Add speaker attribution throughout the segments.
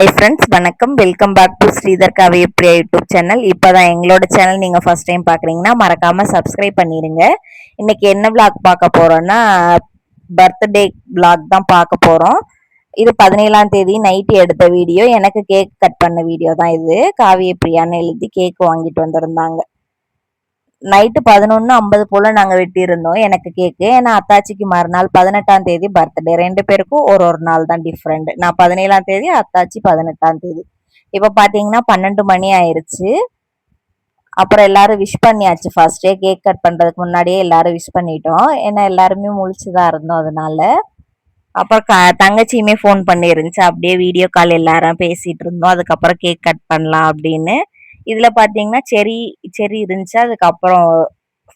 Speaker 1: Hi friends, வணக்கம். Welcome back to Sridhar காவிய Priya YouTube channel. இப்போதான் எங்களோட சேனல் நீங்கள் ஃபர்ஸ்ட் டைம் பார்க்குறீங்கன்னா மறக்காமல் சப்ஸ்கிரைப் பண்ணிடுங்க. இன்னைக்கு என்ன விளாக் பார்க்க போகிறோன்னா பர்த்டே விளாக் தான் பார்க்க போகிறோம். இது 17ஆம் தேதி நைட்டு எடுத்த வீடியோ. எனக்கு கேக் கட் பண்ண வீடியோ தான் இது. காவிய பிரியான்னு எழுதி கேக் வாங்கிட்டு வந்திருந்தாங்க. நைட்டு 11:50 போல நாங்க வெட்டியிருந்தோம் எனக்கு கேக்கு. ஏன்னா அத்தாச்சிக்கு மறுநாள் 18ஆம் தேதி பர்த்டே. 2 பேருக்கும் ஒரு ஒரு நாள் தான் டிஃப்ரெண்ட். நான் 17ஆம் தேதி, அத்தாச்சி 18ஆம் தேதி. இப்ப பாத்தீங்கன்னா 12 மணி ஆயிருச்சு. அப்புறம் எல்லாரும் விஷ் பண்ணியாச்சு. ஃபர்ஸ்டே கேக் கட் பண்றதுக்கு முன்னாடியே எல்லாரும் விஷ் பண்ணிட்டோம். ஏன்னா எல்லாருமே முழிச்சுதான் இருந்தோம் அதனால. அப்புறம் தங்கச்சியுமே ஃபோன் பண்ணிருந்துச்சு. அப்படியே வீடியோ கால் எல்லாரும் பேசிட்டு இருந்தோம். அதுக்கப்புறம் கேக் கட் பண்ணலாம் அப்படின்னு. இதுல பாத்தீங்கன்னா செரி செரி இருந்துச்சு. அதுக்கப்புறம்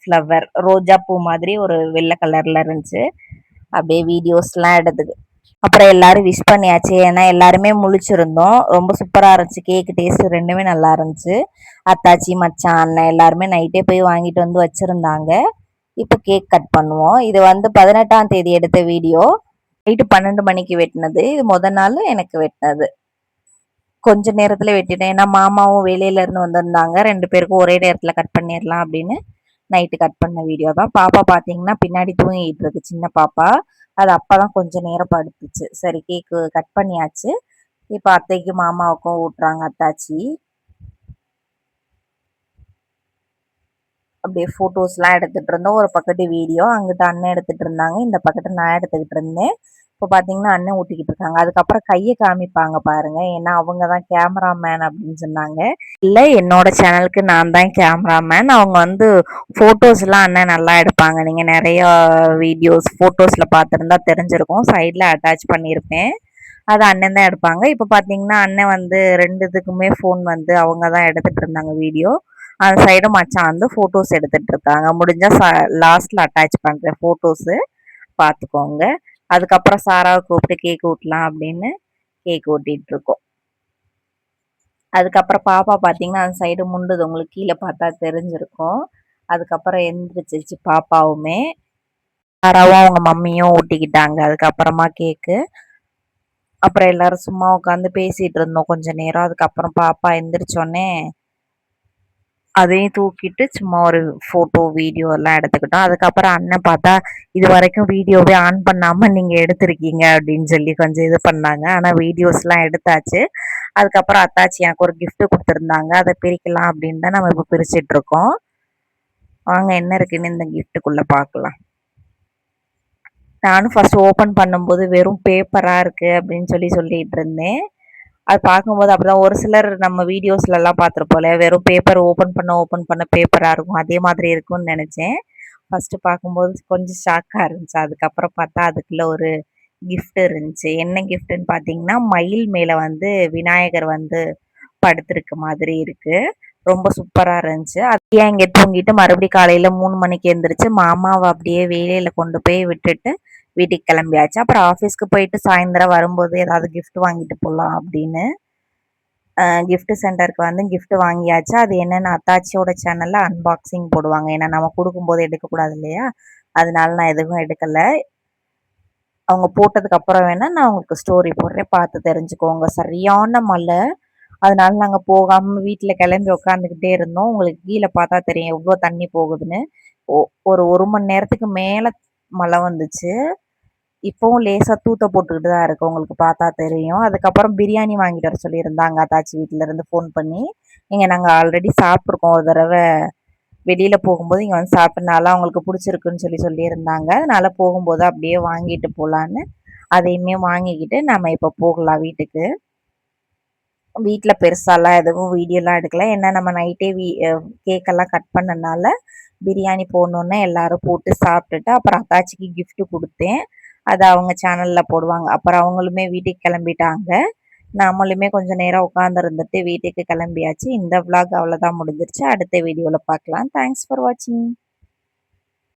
Speaker 1: ஃப்ளவர் ரோஜா பூ மாதிரி ஒரு வெள்ளை கலர்ல இருந்துச்சு. அப்படியே வீடியோஸ்லாம் எடுத்துக்கு அப்புறம் எல்லாரும் விஷ் பண்ணியாச்சு. ஏன்னா எல்லாருமே முழிச்சிருந்தோம். ரொம்ப சூப்பரா இருந்துச்சு. கேக் டேஸ்ட் ரெண்டுமே நல்லா இருந்துச்சு. அத்தாச்சி, மச்சான், அண்ணன் எல்லாருமே நைட்டே போய் வாங்கிட்டு வந்து வச்சிருந்தாங்க. இப்போ கேக் கட் பண்ணுவோம். இது வந்து 18ஆம் தேதி எடுத்த வீடியோ. நைட்டு 12 மணிக்கு வெட்டினது. இது நாள் எனக்கு வெட்டினது. கொஞ்ச நேரத்துல வெட்டிட்டேன். ஏன்னா மாமாவும் வெளியில இருந்து வந்திருந்தாங்க. 2 பேருக்கும் ஒரே நேரத்துல கட் பண்ணிடலாம் அப்படின்னு நைட்டு கட் பண்ண வீடியோ தான். பாப்பா பாத்தீங்கன்னா பின்னாடி தூங்கிட்டு இருக்கு, சின்ன பாப்பா. அது அப்பதான் கொஞ்ச நேரம் படுத்துச்சு. சரி, கேக்கு கட் பண்ணியாச்சு. இப்ப அத்தைக்கு மாமாவுக்கும் ஊட்டுறாங்க அத்தாச்சி. அப்படியே போட்டோஸ் எல்லாம் எடுத்துட்டு இருந்தோம். ஒரு பக்கத்து வீடியோ, அங்கிட்ட அண்ணன் எடுத்துட்டு இருந்தாங்க, இந்த பக்கத்து நான் எடுத்துக்கிட்டு இருந்தேன். இப்போ பாத்தீங்கன்னா அண்ணன் ஊட்டிக்கிட்டு இருக்காங்க. அதுக்கப்புறம் கையை காமிப்பாங்க பாருங்க. ஏன்னா அவங்கதான் கேமராமேன் அப்படின்னு சொன்னாங்க. இல்ல, என்னோட சேனலுக்கு நான் தான் கேமராமேன். அவங்க வந்து போட்டோஸ் எல்லாம் அண்ணன் நல்லா எடுப்பாங்க. நீங்க நிறைய வீடியோஸ் போட்டோஸ்ல பார்த்துருந்தா தெரிஞ்சிருக்கும். சைட்ல அட்டாச் பண்ணியிருப்பேன். அது அண்ணன் தான் எடுப்பாங்க. இப்போ பாத்தீங்கன்னா அண்ணன் வந்து 2 இதுக்குமே ஃபோன் வந்து அவங்க தான் எடுத்துட்டு இருந்தாங்க வீடியோ. அந்த சைடு மச்சான் வந்து போட்டோஸ் எடுத்துட்டு இருக்காங்க. முடிஞ்சா லாஸ்ட்ல அட்டாச் பண்றேன் போட்டோஸ், பாத்துக்கோங்க. அதுக்கப்புறம் சாராவை கூப்பிட்டு கேக் ஊட்டலாம் அப்படின்னு கேக் ஊட்டிட்டு இருக்கோம். அதுக்கப்புறம் பாப்பா பாத்தீங்கன்னா அந்த சைடு முண்டுது, உங்களுக்கு கீழே பார்த்தா தெரிஞ்சிருக்கும். அதுக்கப்புறம் எந்திரிச்சிருச்சு பாப்பாவுமே. சாராவும் அவங்க மம்மியும் ஊட்டிக்கிட்டாங்க. அதுக்கப்புறமா கேக்கு. அப்புறம் எல்லாரும் சும்மா உட்காந்து பேசிட்டு இருந்தோம் கொஞ்ச நேரம். அதுக்கப்புறம் பாப்பா எந்திரிச்சோடனே அதையும் தூக்கிட்டு சும்மா ஒரு போட்டோ வீடியோ எல்லாம் எடுத்துக்கிட்டோம். அதுக்கப்புறம் அண்ணன் பார்த்தா இது வரைக்கும் வீடியோவே ஆன் பண்ணாம நீங்க எடுத்திருக்கீங்க அப்படின்னு சொல்லி கொஞ்சம் இது பண்ணாங்க. ஆனா வீடியோஸ் எல்லாம் எடுத்தாச்சு. அதுக்கப்புறம் அத்தாச்சி எனக்கு ஒரு gift கொடுத்துருந்தாங்க. அதை பிரிக்கலாம் அப்படின்னு தான் நம்ம இப்போ பிரிச்சுட்டு இருக்கோம். வாங்க என்ன இருக்குன்னு இந்த கிஃப்ட்டுக்குள்ள பார்க்கலாம். நானும் ஃபர்ஸ்ட் ஓப்பன் பண்ணும்போது வெறும் பேப்பரா இருக்கு அப்படின்னு சொல்லிட்டு இருந்தேன். அது பார்க்கும்போது அப்படிதான் ஒரு சிலர் நம்ம வீடியோஸ்ல எல்லாம் பார்த்துருப்போம்ல, வெறும் பேப்பர் ஓப்பன் பண்ண பேப்பரா இருக்கும். அதே மாதிரி இருக்கும்னு நினைச்சேன். ஃபர்ஸ்ட் பார்க்கும்போது கொஞ்சம் ஷாக்கா இருந்துச்சு. அதுக்கப்புறம் பார்த்தா அதுக்குள்ள ஒரு கிஃப்ட் இருந்துச்சு. என்ன கிஃப்ட்னு பார்த்தீங்கன்னா, மயில் மேல வந்து விநாயகர் வந்து படுத்திருக்க மாதிரி இருக்கு. ரொம்ப சூப்பரா இருந்துச்சு. அப்படியே இங்க தூங்கிட்டு மறுபடியும் காலையில 3 மணிக்கு எந்திரிச்சு மாமாவை அப்படியே வேலையில கொண்டு போய் விட்டுட்டு வீட்டுக்கு கிளம்பியாச்சு. அப்புறம் ஆஃபீஸ்க்கு போயிட்டு சாயந்தரம் வரும்போது ஏதாவது gift வாங்கிட்டு போகலாம் அப்படின்னு gift சென்டருக்கு வந்து gift வாங்கியாச்சு. அது என்னென்னு அத்தாச்சியோட சேனல்ல அன்பாக்சிங் போடுவாங்க. ஏன்னா நம்ம கொடுக்கும்போது எடுக்கக்கூடாது இல்லையா, அதனால நான் எதுவும் எடுக்கல. அவங்க போட்டதுக்கு அப்புறம் வேணா நான் உங்களுக்கு ஸ்டோரி போடுறேன், பார்த்து தெரிஞ்சுக்கோங்க. சரியான மழை, அதனால நாங்க போகாம வீட்டுல கிளம்பி உட்காந்துக்கிட்டே இருந்தோம். உங்களுக்கு கீழே பார்த்தா தெரியும் எவ்வளோ தண்ணி போகுதுன்னு. ஒரு மணி நேரத்துக்கு மேல மழை வந்துச்சு. இப்பவும் லேசா தூத்த போட்டுக்கிட்டு தான் இருக்கு, உங்களுக்கு பார்த்தா தெரியும். அதுக்கப்புறம் பிரியாணி வாங்கிட்டு வர சொல்லியிருந்தாங்க அத்தாச்சி வீட்டுல இருந்து ஃபோன் பண்ணி. இங்க நாங்க ஆல்ரெடி சாப்பிட்ருக்கோம் ஒரு தடவை. வெளியில போகும்போது இங்க வந்து சாப்பிட்டனால அவங்களுக்கு பிடிச்சிருக்குன்னு சொல்லியிருந்தாங்க. அதனால போகும்போது அப்படியே வாங்கிட்டு போலான்னு அதையுமே வாங்கிக்கிட்டு நம்ம இப்போ போகலாம் வீட்டுக்கு. வீட்டில் பெருசாலாம் எதுவும் வீடியோலாம் எடுக்கல. ஏன்னா நம்ம நைட்டே கேக்கெல்லாம் கட் பண்ணனால பிரியாணி போடணுன்னு எல்லாரும் போட்டு சாப்பிட்டுட்டு அப்புறம் அத்தாச்சிக்கு gift கொடுத்தேன். அதை அவங்க சேனலில் போடுவாங்க. அப்புறம் அவங்களுமே வீட்டுக்கு கிளம்பிட்டாங்க. நம்மளுமே கொஞ்சம் நேரம் உட்காந்துருந்துட்டு வீட்டுக்கு கிளம்பியாச்சு. இந்த vlog அவ்வளோதான், முடிஞ்சிருச்சு. அடுத்த வீடியோவில் பார்க்கலாம். தேங்க்ஸ் ஃபார் வாட்சிங்.